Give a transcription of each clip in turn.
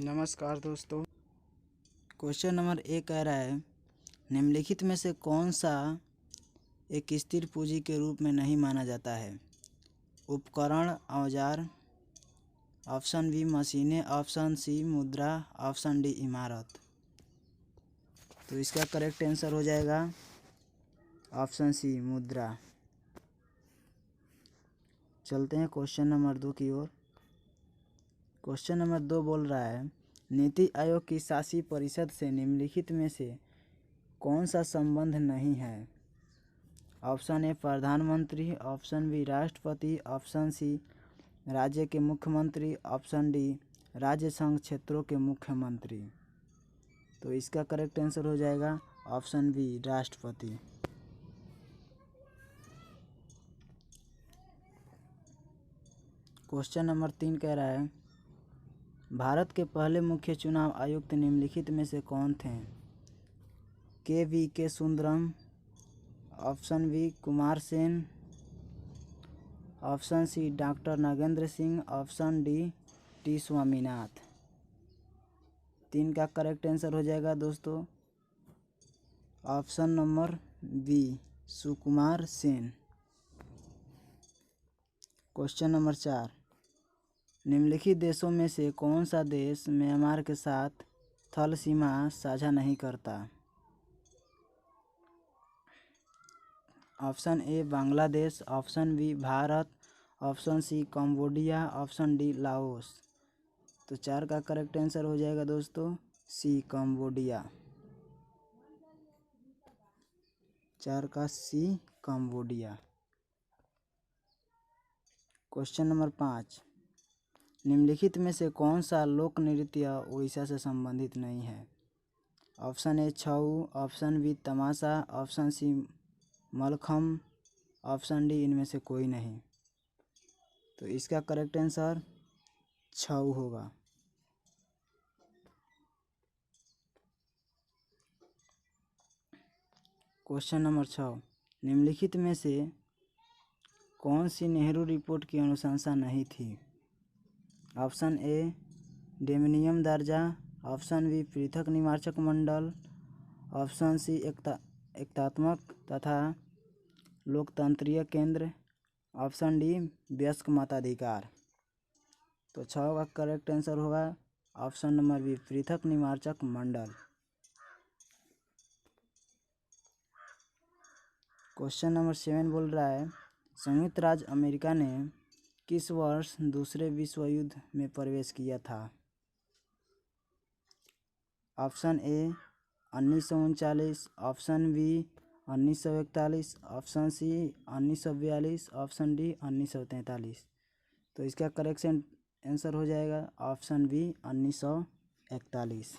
नमस्कार दोस्तों। Question number A कह रहा है, निम्नलिखित में से कौन सा एक स्थिर पूंजी के रूप में नहीं माना जाता है? उपकरण, औजार, ऑप्शन बी मशीनें, ऑप्शन सी मुद्रा, ऑप्शन डी इमारत। तो इसका करेक्ट आंसर हो जाएगा ऑप्शन सी मुद्रा। चलते हैं क्वेश्चन नंबर 2 की ओर। क्वेश्चन नंबर 2 बोल रहा है, नीति आयोग की शासी परिषद से निम्नलिखित में से कौन सा संबंध नहीं है? ऑप्शन ए प्रधानमंत्री, ऑप्शन बी राष्ट्रपति, ऑप्शन सी राज्य के मुख्यमंत्री, ऑप्शन डी राज्य संघ क्षेत्रों के मुख्यमंत्री। तो इसका करेक्ट आंसर हो जाएगा ऑप्शन बी राष्ट्रपति। क्वेश्चन नंबर 3 कह रहा है, भारत के पहले मुख्य चुनाव आयुक्त निम्नलिखित में से कौन थे? K Sundaram, option B Kumar Sen, option C doctor Nagendra Singh, option D T Swaminath. 3 का करेक्ट आंसर हो जाएगा दोस्तों option number B Sukumar Sen. Question number 4, निम्नलिखित देशों में से कौन सा देश म्यांमार के साथ थल सीमा साझा नहीं करता? Option A Bangladesh, option B Bharat, option C Cambodia, option D Laos. तो 4 का करेक्ट आंसर हो जाएगा दोस्तों सी कंबोडिया। 4 का सी कंबोडिया। क्वेश्चन नंबर 5, निम्नलिखित में से कौन सा लोक नृत्य उड़ीसा से संबंधित नहीं है? Option A Chhau, option B Tamasha, option C Mallakhamb, option D इनमें से कोई नहीं। तो इसका करेक्ट आंसर छऊ होगा। क्वेश्चन नंबर 6, निम्नलिखित में से कौन सी नेहरू रिपोर्ट की अनुशंसा नहीं थी? ऑप्शन ए डेमनियम दर्जा, ऑप्शन बी पृथक निमार्चक मंडल, ऑप्शन सी एकतात्मक तथा लोकतंत्रीय केंद्र, ऑप्शन डी वयस्क मताधिकार। तो 6 का करेक्ट आंसर होगा ऑप्शन नंबर बी पृथक निमार्चक मंडल। क्वेश्चन नंबर 7 बोल रहा है, संयुक्त राज्य अमेरिका ने किस वर्ष दूसरे विश्व युद्ध में प्रवेश किया था? Option A 1939, option B 1941, option C 1942, option D 1943। तो इसका करेक्शन आंसर हो जाएगा ऑप्शन बी 1941।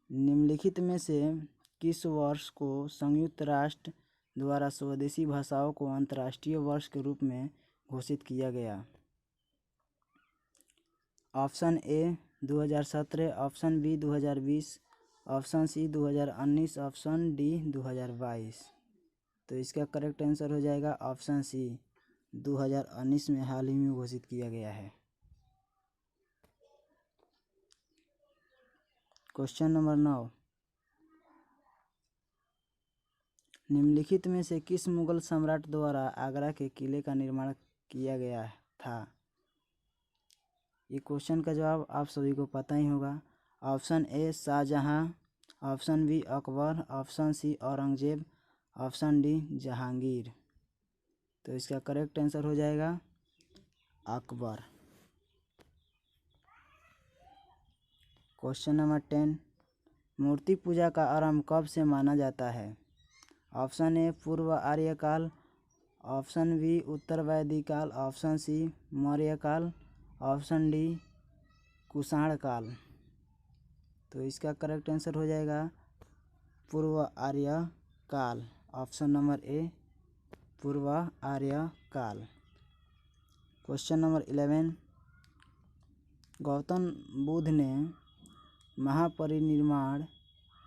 निम्नलिखित में से किस वर्ष को संयुक्त राष्ट्र द्वारा स्वदेशी भाषाओं को अंतर्राष्ट्रीय वर्ष के रूप में घोषित किया गया? Option A 2017, option B 2020, option C 2019, option D 2022। तो इसका करेक्ट आंसर हो जाएगा ऑप्शन सी 2019 में हाल ही में घोषित किया गया है। क्वेश्चन नंबर 9, निम्नलिखित में से किस मुगल सम्राट द्वारा आगरा के किले का निर्माण किया गया था? ये क्वेश्चन का जवाब आप सभी को पता ही होगा। Option A Shahjahan, option B Akbar, option C Aurangzeb, option D Jahangir. तो इसका करेक्ट आंसर हो जाएगा अकबर। क्वेश्चन नंबर 10, मूर्ति पूजा का आरंभ कब से माना जाता है? ऑप्शन ए पूर्व आर्यकाल, ऑप्शन बी उत्तर वैदिक काल, ऑप्शन सी मौर्य काल, ऑप्शन डी कुषाण काल। तो इसका करेक्ट आंसर हो जाएगा पूर्व आर्य काल, ऑप्शन नंबर ए पूर्व आर्य काल। क्वेश्चन नंबर 11, गौतम बुद्ध ने महापरिनिर्वाण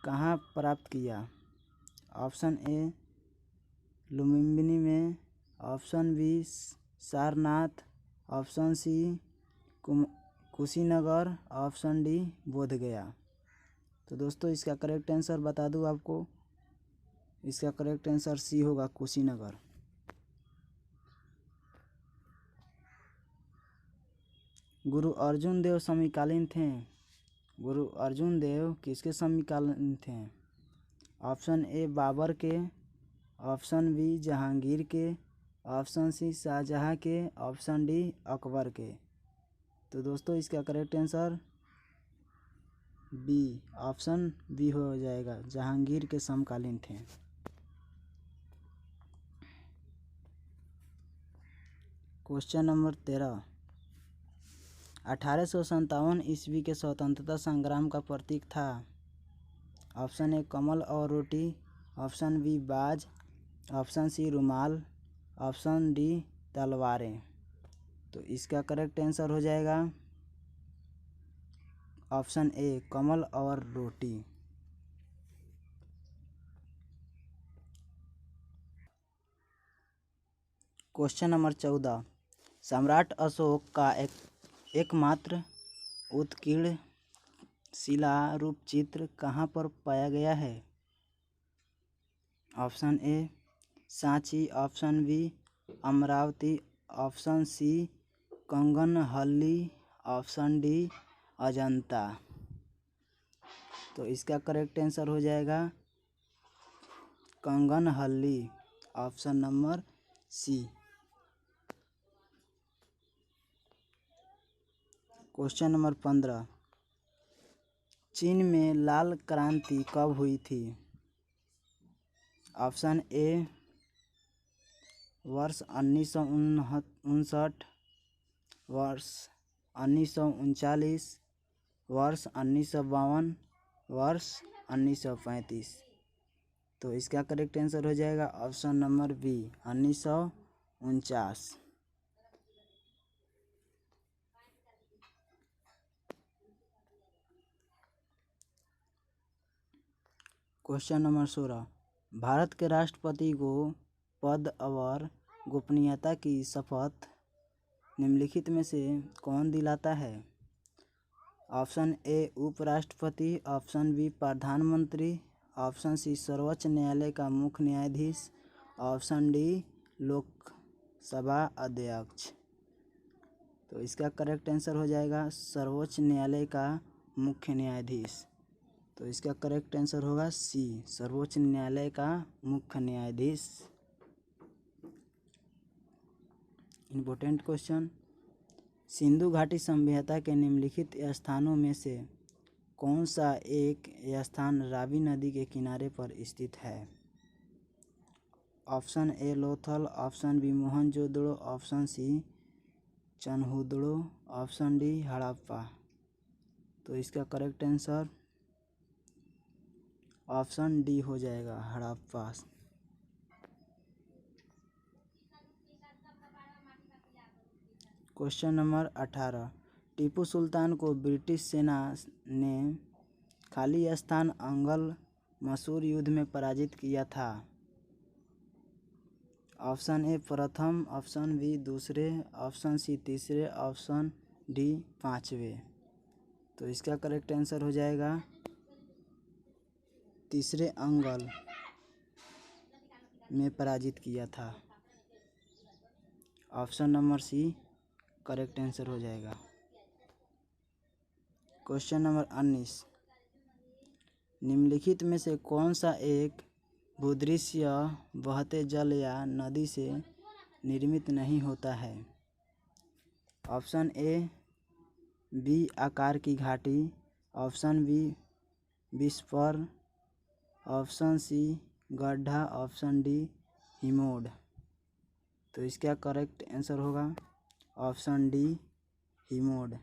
कहाँ प्राप्त किया? ऑप्शन ए लुम्बिनी में, option B Sarnath, option C Kushinagar, option D Bodhgaya. तो दोस्तों इसका करेक्ट आंसर बता दूं आपको, इसका करेक्ट आंसर सी होगा, कुशीनगर। गुरु अर्जुन देव समकालीन थे। गुरु अर्जुन देव किसके समकालीन थे? ऑप्शन ए बाबर के, ऑप्शन बी जहांगीर के, ऑप्शन सी शाहजहां के, ऑप्शन डी अकबर के। तो दोस्तों इसका correct answer B, option B हो जाएगा, जहांगीर के समकालीन थे। क्वेश्चन नंबर 13, 1857 ईस्वी के स्वतंत्रता संग्राम का प्रतीक था। ऑप्शन ए कमल और रोटी, ऑप्शन बी बाज, ऑप्शन सी रुमाल, ऑप्शन डी तलवारें। तो इसका करेक्ट आंसर हो जाएगा ऑप्शन ए कमल और रोटी। क्वेश्चन नंबर 14, सम्राट अशोक का एकमात्र उत्कीर्ण शिला रूप चित्र कहाँ पर पाया गया है? Option A Sanchi, option B Amaravati, option C Kanaganahalli, option D Ajanta. तो इसका करेक्ट आंसर हो जाएगा Kanaganahalli, option number C. Question number 15, चीन में लाल क्रांति कब हुई थी? ऑप्शन ए वर्ष 1959, वर्ष 1939, वर्ष 1952, वर्ष 1935। तो इसका करेक्ट आंसर हो जाएगा option number B, 1949। Question number 16, Bharat के राष्ट्रपति को पद और गोपनीयता की शपथ निम्नलिखित में से कौन दिलाता है? ऑप्शन ए उपराष्ट्रपति, ऑप्शन बी प्रधानमंत्री, ऑप्शन सी सर्वोच्च न्यायालय का मुख्य न्यायाधीश, ऑप्शन डी लोकसभा अध्यक्ष। तो इसका करेक्ट आंसर हो जाएगा सर्वोच्च न्यायालय का मुख्य न्यायाधीश। तो इसका करेक्ट आंसर होगा सी, सर्वोच्च न्यायालय का मुख्य न्यायाधीश। इम्पोर्टेंट क्वेश्चन, सिंधु घाटी सभ्यता के निम्नलिखित स्थानों में से कौन सा एक स्थान रावी नदी के किनारे पर स्थित है? Option A Lothal, option B Mohenjodaro, option C Chanhudaro, option D Harappa. तो इसका करेक्ट आंसर ऑप्शन डी हो जाएगा, हड़प्पा। क्वेश्चन नंबर 18, टीपू सुल्तान को ब्रिटिश सेना ने खाली स्थान अंगल मसूर युद्ध में पराजित किया था। ऑप्शन ए प्रथम, ऑप्शन बी दूसरे, ऑप्शन सी तीसरे, ऑप्शन डी पांचवे। तो इसका करेक्ट आंसर हो जाएगा तीसरे अंगल में पराजित किया था, option number C correct answer हो जाएगा। क्वेश्चन नंबर 19, निम्नलिखित में से कौन सा एक भूदृश्य बहते जल या नदी से निर्मित नहीं होता है? ऑप्शन ए बी आकार की घाटी, ऑप्शन बी विस्पर, ऑप्शन सी गड्ढा, ऑप्शन डी हिमोड। तो इसका करेक्ट आंसर होगा ऑप्शन डी हिमोड।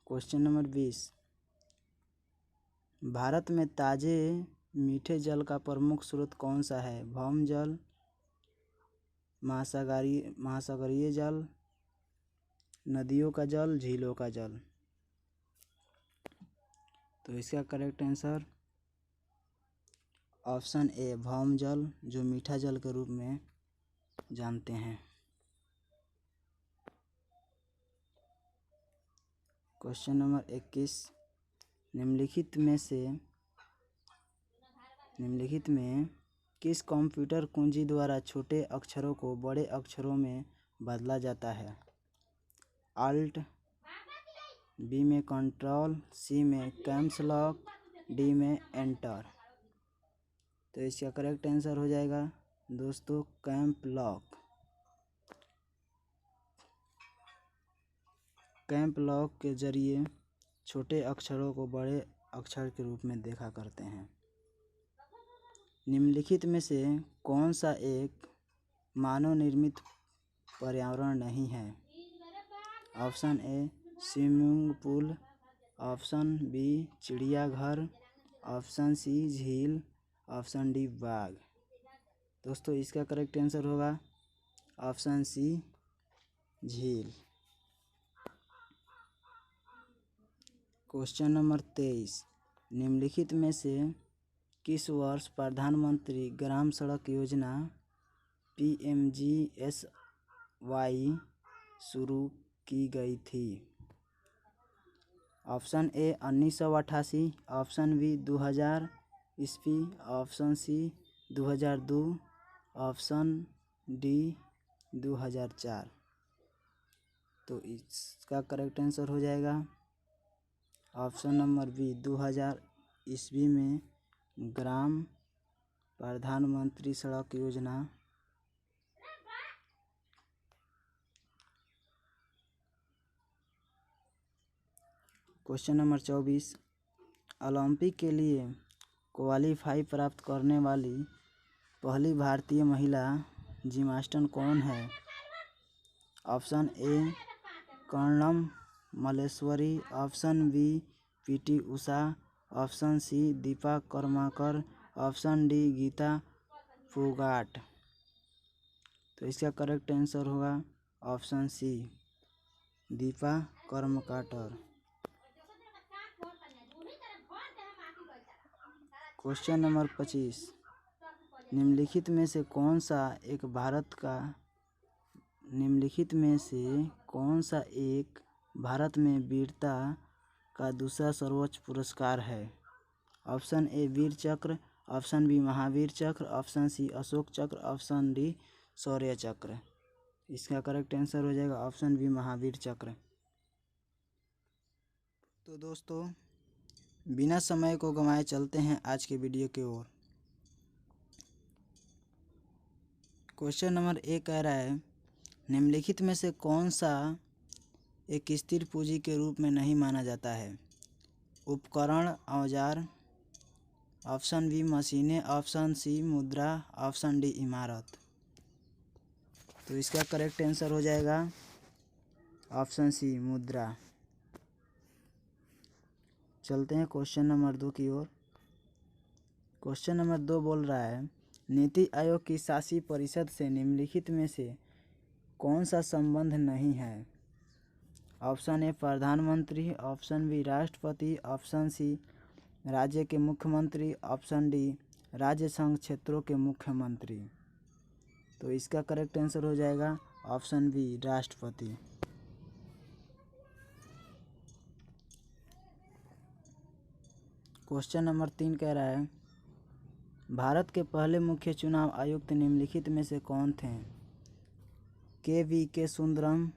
क्वेश्चन नंबर 20, भारत में ताजे मीठे जल का प्रमुख स्रोत कौन सा है? भौम जल, महासागरीय जल, नदियों का जल, झीलों का जल। तो इसका करेक्ट आंसर ऑप्शन ए भौम जल, जो मीठा जल के रूप में जानते हैं। क्वेश्चन नंबर 21, निम्नलिखित में किस कंप्यूटर कुंजी द्वारा छोटे अक्षरों को बड़े अक्षरों में बदला जाता है? अल्ट, बी में कंट्रोल, सी में कैप्स लॉक, डी में एंटर। तो इसका करेक्ट आंसर हो जाएगा दोस्तों कैप लॉक। कैप लॉक के जरिए छोटे अक्षरों को बड़े अक्षर के रूप में देखा करते हैं। निम्नलिखित में से कौन सा एक मानव निर्मित पर्यावरण नहीं है? Option A swimming pool, option B चिड़ियाघर, ऑप्शन सी झील, ऑप्शन डी बाग। दोस्तों इसका करेक्ट आंसर होगा ऑप्शन सी झील। क्वेश्चन नंबर 23, निम्नलिखित में से किस वर्ष प्रधानमंत्री ग्राम सड़क योजना PMGSY शुरू की गई थी? ऑप्शन ए 1988, ऑप्शन बी 2000 ईस्वी, ऑप्शन सी 2002, ऑप्शन डी 2004। तो इसका करेक्ट आंसर हो जाएगा ऑप्शन नंबर बी 2000 ईस्वी में ग्राम प्रधानमंत्री सड़क योजना क्वेश्चन नंबर 24, ओलंपिक के लिए क्वालीफाई प्राप्त करने वाली पहली भारतीय महिला जिम्नास्ट कौन है? Option A Karnam Malleswari, option B PT Usha, option C Dipa Karmakar, option D Geeta Phogat. तो इसका करेक्ट आंसर होगा option C Dipa Karmakar. Question number 25, निम्नलिखित में से कौन सा एक भारत में वीरता का दूसरा सर्वोच्च पुरस्कार है? ऑप्शन ए वीर चक्र, ऑप्शन बी महावीर चक्र, ऑप्शन सी अशोक चक्र, ऑप्शन डी शौर्य चक्र। इसका करेक्ट आंसर हो जाएगा ऑप्शन बी महावीर चक्र। तो दोस्तों बिना समय को गंवाए चलते हैं आज के वीडियो की ओर। क्वेश्चन नंबर 1 कह रहा है निम्नलिखित में से कौन सा एक स्थिर पूंजी के रूप में नहीं माना जाता है? उपकरण, औजार, ऑप्शन बी मशीनें, ऑप्शन सी मुद्रा, ऑप्शन डी इमारत। तो इसका करेक्ट आंसर हो जाएगा ऑप्शन सी मुद्रा। चलते हैं क्वेश्चन नंबर 2 की ओर। क्वेश्चन नंबर 2 बोल रहा है नीति आयोग की शासी परिषद से निम्नलिखित में से कौन सा संबंध नहीं है? ऑप्शन ए प्रधानमंत्री, ऑप्शन बी राष्ट्रपति, ऑप्शन सी राज्य के मुख्यमंत्री, ऑप्शन डी राज्य संघ क्षेत्रों के मुख्यमंत्री। तो इसका करेक्ट आंसर हो जाएगा ऑप्शन बी राष्ट्रपति। क्वेश्चन नंबर 3 कह रहा है भारत के पहले मुख्य चुनाव आयुक्त निम्नलिखित में से कौन थे? KVK Sundaram,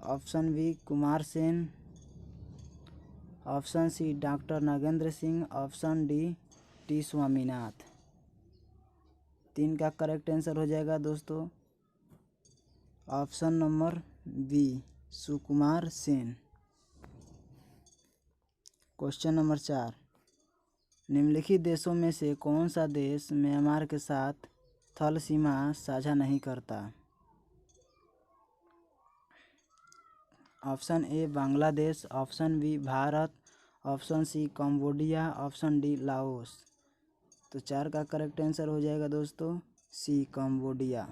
option B Kumar Sen, option C doctor Nagendra Singh, option D T Swaminath. 3 का करेक्ट आंसर हो जाएगा दोस्तों option number B Sukumar Sen. Question number 4, निम्नलिखित देशों में से कौन सा देश म्यांमार के साथ थल सीमा साझा नहीं करता? Option A Bangladesh, option B Bharat, option C Cambodia, option D Laos. तो 4 का करेक्ट आंसर हो जाएगा दोस्तों सी कंबोडिया।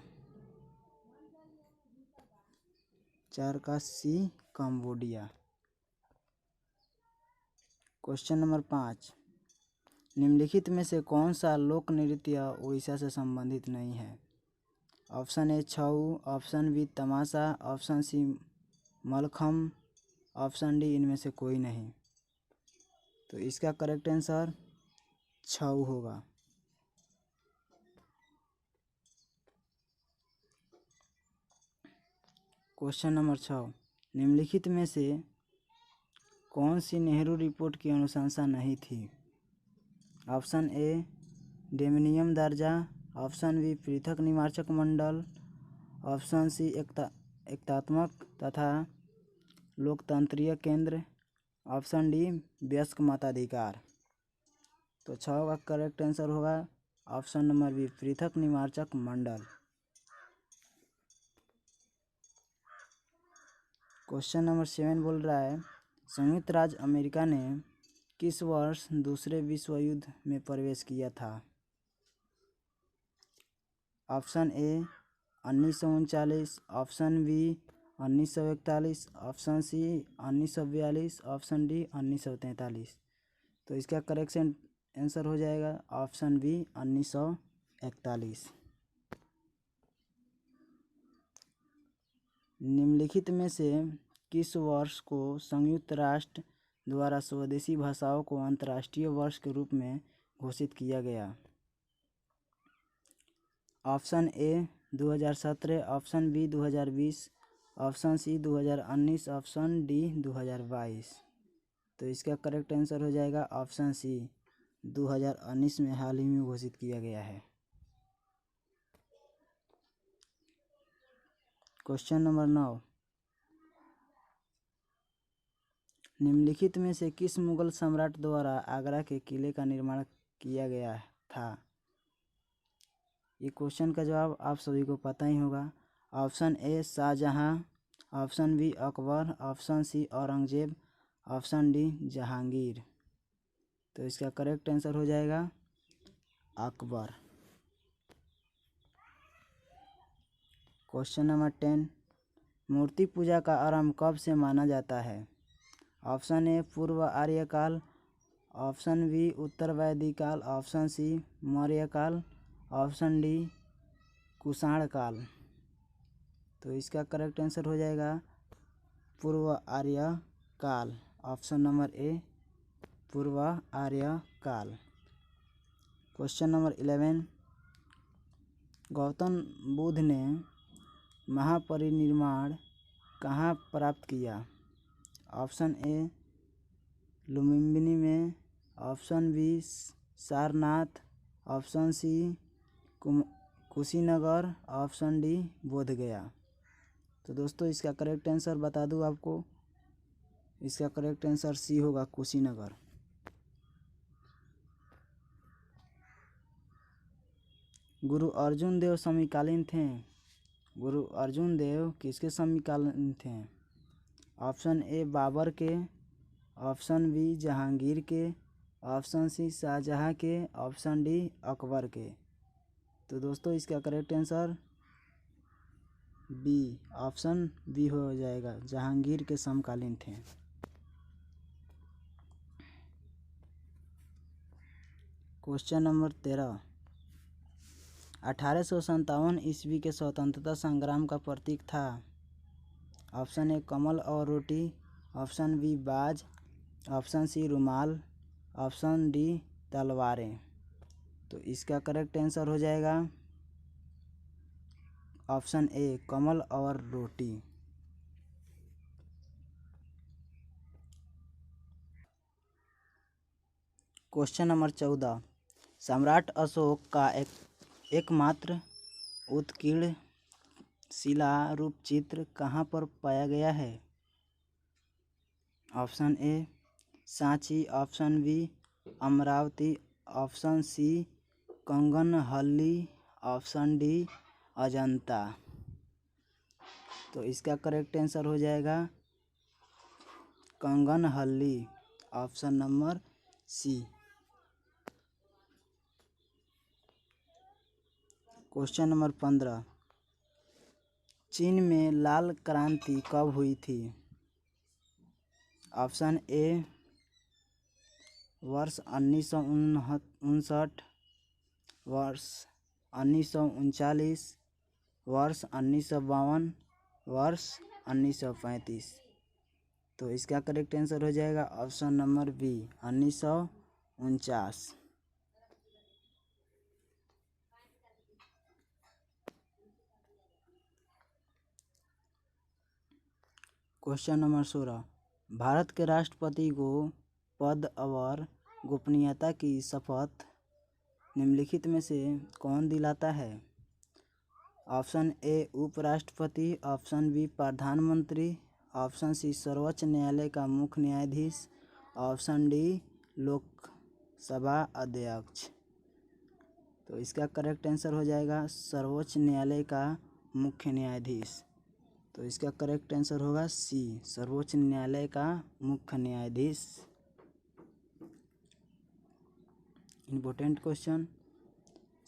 4 का सी कंबोडिया। क्वेश्चन नंबर 5, निम्नलिखित में से कौन सा लोक नृत्य उड़ीसा से संबंधित नहीं है? Option A Chhau, option B Tamasha, option C Mallakhamb, option D इनमें से कोई नहीं। तो इसका करेक्ट आंसर छऊ होगा। क्वेश्चन नंबर 6, निम्नलिखित में से कौन सी नेहरू रिपोर्ट की अनुशंसा नहीं थी? ऑप्शन ए डेमिनियम दर्जा, ऑप्शन बी पृथक निमार्चक मंडल, ऑप्शन सी एकतात्मक तथा लोकतंत्रीय केंद्र, ऑप्शन डी वयस्क मताधिकार। तो 6 का करेक्ट आंसर होगा ऑप्शन नंबर बी पृथक निमार्चक मंडल। क्वेश्चन नंबर 7 बोल रहा है, संयुक्त राज्य अमेरिका ने किस वर्ष दूसरे विश्व युद्ध में प्रवेश किया था? Option A 1939, option B 1941, option C 1942, option D 1943। तो इसका करेक्ट आंसर हो जाएगा ऑप्शन बी 1941। निम्नलिखित में से किस वर्ष को संयुक्त राष्ट्र द्वारा स्वदेशी भाषाओं को अंतर्राष्ट्रीय वर्ष के रूप में घोषित किया गया? Option A 2017, option B 2020, option C 2019, option D 2022। तो इसका करेक्ट आंसर हो जाएगा ऑप्शन सी 2019 में हाल ही में घोषित किया गया है। क्वेश्चन नंबर 9, निम्नलिखित में से किस मुगल सम्राट द्वारा आगरा के किले का निर्माण किया गया था? ये क्वेश्चन का जवाब आप सभी को पता ही होगा। Option A Shahjahan, option B Akbar, option C Aurangzeb, option D Jahangir. तो इसका करेक्ट आंसर हो जाएगा अकबर। क्वेश्चन नंबर 10, मूर्ति पूजा का आरंभ कब से माना जाता है? ऑप्शन ए पूर्व आर्यकाल, ऑप्शन बी उत्तर वैदिक काल, ऑप्शन सी मौर्य काल, ऑप्शन डी कुषाण काल। तो इसका करेक्ट आंसर हो जाएगा पूर्व आर्य काल, ऑप्शन नंबर ए पूर्व आर्य काल। क्वेश्चन नंबर 11, गौतम बुद्ध ने महापरिनिर्वाण कहाँ प्राप्त किया? ऑप्शन ए लुम्बिनी में, option B Sarnath, option C Kushinagar, option D Bodhgaya. तो दोस्तों इसका करेक्ट आंसर बता दूं आपको, इसका करेक्ट आंसर सी होगा कुशीनगर। गुरु अर्जुन देव समकालीन थे? गुरु अर्जुन देव किसके समकालीन थे? ऑप्शन ए बाबर के, ऑप्शन बी जहांगीर के, ऑप्शन सी शाहजहां के, ऑप्शन डी अकबर के। तो दोस्तों इसका correct answer B, option B हो जाएगा, जहांगीर के समकालीन थे। क्वेश्चन नंबर 13, 1857 ईस्वी के स्वतंत्रता संग्राम का प्रतीक था? ऑप्शन ए कमल और रोटी, ऑप्शन बी बाज, ऑप्शन सी रुमाल, ऑप्शन डी तलवारें। तो इसका करेक्ट आंसर हो जाएगा ऑप्शन ए कमल और रोटी। क्वेश्चन नंबर 14, सम्राट अशोक का एकमात्र उत्कीर्ण शिला रूप चित्र कहाँ पर पाया गया है? Option A Sanchi, option B Amaravati, option C Kanaganahalli, option D Ajanta. तो इसका करेक्ट आंसर हो जाएगा Kanaganahalli, option number C. Question number 15, चीन में लाल क्रांति कब हुई थी? ऑप्शन ए वर्ष 1959, वर्ष 1939, वर्ष 1952, वर्ष 1935। तो इसका करेक्ट आंसर हो जाएगा option number B 1949। Question number 16, Bharat के राष्ट्रपति को पद और गोपनीयता की शपथ निम्नलिखित में से कौन दिलाता है? ऑप्शन ए उपराष्ट्रपति, ऑप्शन बी प्रधानमंत्री, ऑप्शन सी सर्वोच्च न्यायालय का मुख्य न्यायाधीश, ऑप्शन डी लोकसभा अध्यक्ष। तो इसका करेक्ट आंसर हो जाएगा सर्वोच्च न्यायालय का मुख्य न्यायाधीश। तो इसका करेक्ट आंसर होगा सी सर्वोच्च न्यायालय का मुख्य न्यायाधीश। इम्पोर्टेंट क्वेश्चन,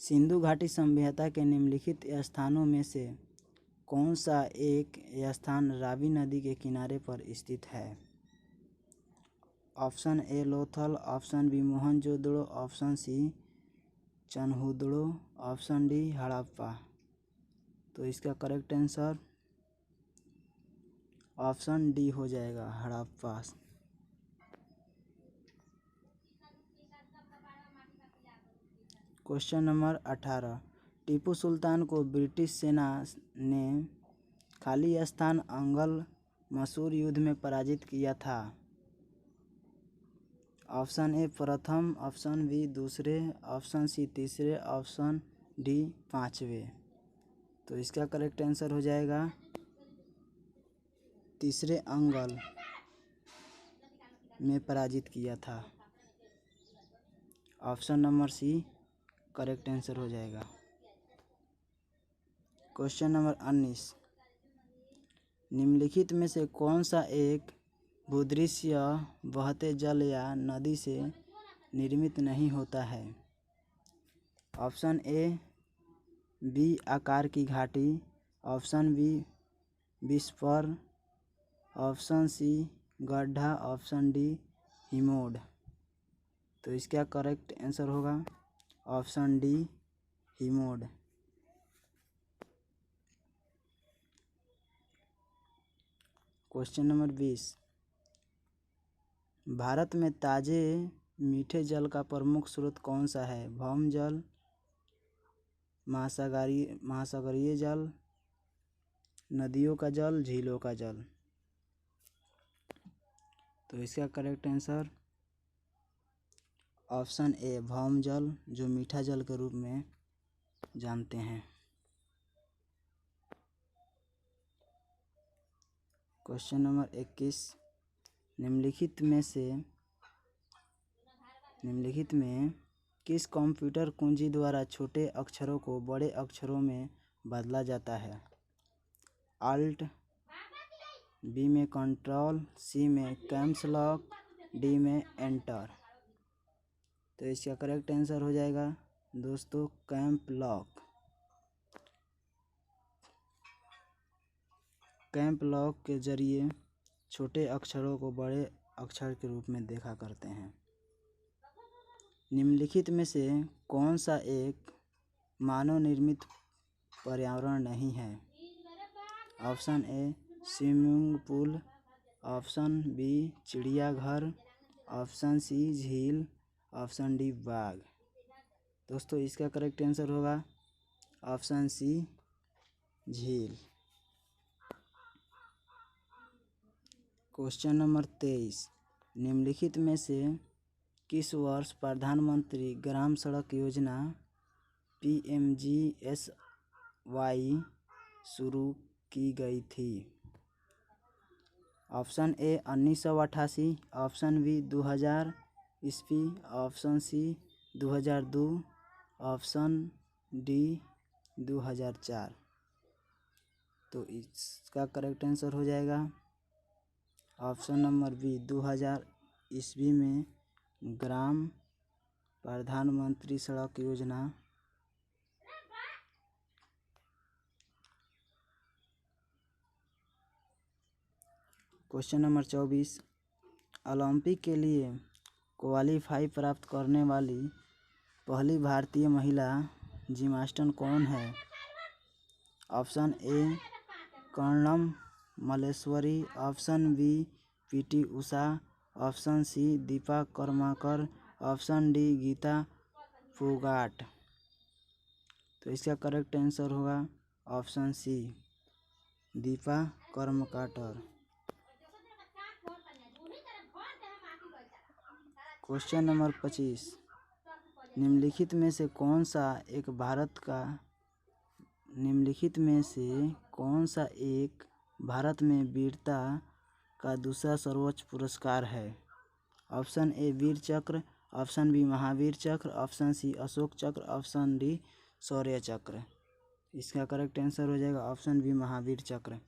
सिंधु घाटी सभ्यता के निम्नलिखित स्थानों में से कौन सा एक स्थान रावी नदी के किनारे पर स्थित है? Option A Lothal, option B Mohenjodaro, option C Chanhudaro, option D Harappa. तो इसका करेक्ट आंसर ऑप्शन डी हो जाएगा हड़प्पा। क्वेश्चन नंबर 18, टीपू सुल्तान को ब्रिटिश सेना ने खाली स्थान अंगल मसूर युद्ध में पराजित किया था? ऑप्शन ए प्रथम, ऑप्शन बी दूसरे, ऑप्शन सी तीसरे, ऑप्शन डी पांचवे। तो इसका करेक्ट आंसर हो जाएगा तीसरे अंगल में पराजित किया था। Option number C correct answer हो जाएगा। क्वेश्चन नंबर 19, निम्नलिखित में से कौन सा एक भूदृश्य बहते जल या नदी से निर्मित नहीं होता है? ऑप्शन ए बी आकार की घाटी, ऑप्शन बी विस्पर, ऑप्शन सी गड्ढा, ऑप्शन डी हिमोड। तो इसका करेक्ट आंसर होगा ऑप्शन डी हिमोड। क्वेश्चन नंबर 20, भारत में ताजे मीठे जल का प्रमुख स्रोत कौन सा है? भौम जल, महासागरीय जल, नदियों का जल, झीलों का जल। तो इसका करेक्ट आंसर ऑप्शन ए भौम जल, जो मीठा जल के रूप में जानते हैं। क्वेश्चन नंबर 21, निम्नलिखित में किस कंप्यूटर कुंजी द्वारा छोटे अक्षरों को बड़े अक्षरों में बदला जाता है? अल्ट, बी में कंट्रोल, सी में कैप्स लॉक, डी में एंटर। तो इसका करेक्ट आंसर हो जाएगा दोस्तों कैप लॉक। कैप लॉक के जरिए छोटे अक्षरों को बड़े अक्षर के रूप में देखा करते हैं। निम्नलिखित में से कौन सा एक मानव निर्मित पर्यावरण नहीं है? Option A swimming pool, option B चिड़ियाघर, ऑप्शन सी झील, ऑप्शन डी बाग। दोस्तों इसका करेक्ट आंसर होगा ऑप्शन सी झील। क्वेश्चन नंबर 23, निम्नलिखित में से किस वर्ष प्रधानमंत्री ग्राम सड़क योजना PMGSY शुरू की गई थी? ऑप्शन ए 1988, ऑप्शन बी 2000 ईस्वी, ऑप्शन सी 2002, ऑप्शन डी 2004। तो इसका करेक्ट आंसर हो जाएगा ऑप्शन नंबर बी 2000 ईस्वी में ग्राम प्रधानमंत्री सड़क योजना। क्वेश्चन नंबर 24, ओलंपिक के लिए क्वालीफाई प्राप्त करने वाली पहली भारतीय महिला जिम्नास्ट कौन है? Option A Karnam Malleswari, option B PT Usha, option C Dipa Karmakar, option D Geeta Phogat. तो इसका करेक्ट आंसर होगा option C Dipa Karmakar. Question number 25, निम्नलिखित में से कौन सा एक भारत में वीरता का दूसरा सर्वोच्च पुरस्कार है? ऑप्शन ए वीर चक्र, ऑप्शन बी महावीर चक्र, ऑप्शन सी अशोक चक्र, ऑप्शन डी शौर्य चक्र। इसका करेक्ट आंसर हो जाएगा ऑप्शन बी महावीर चक्र।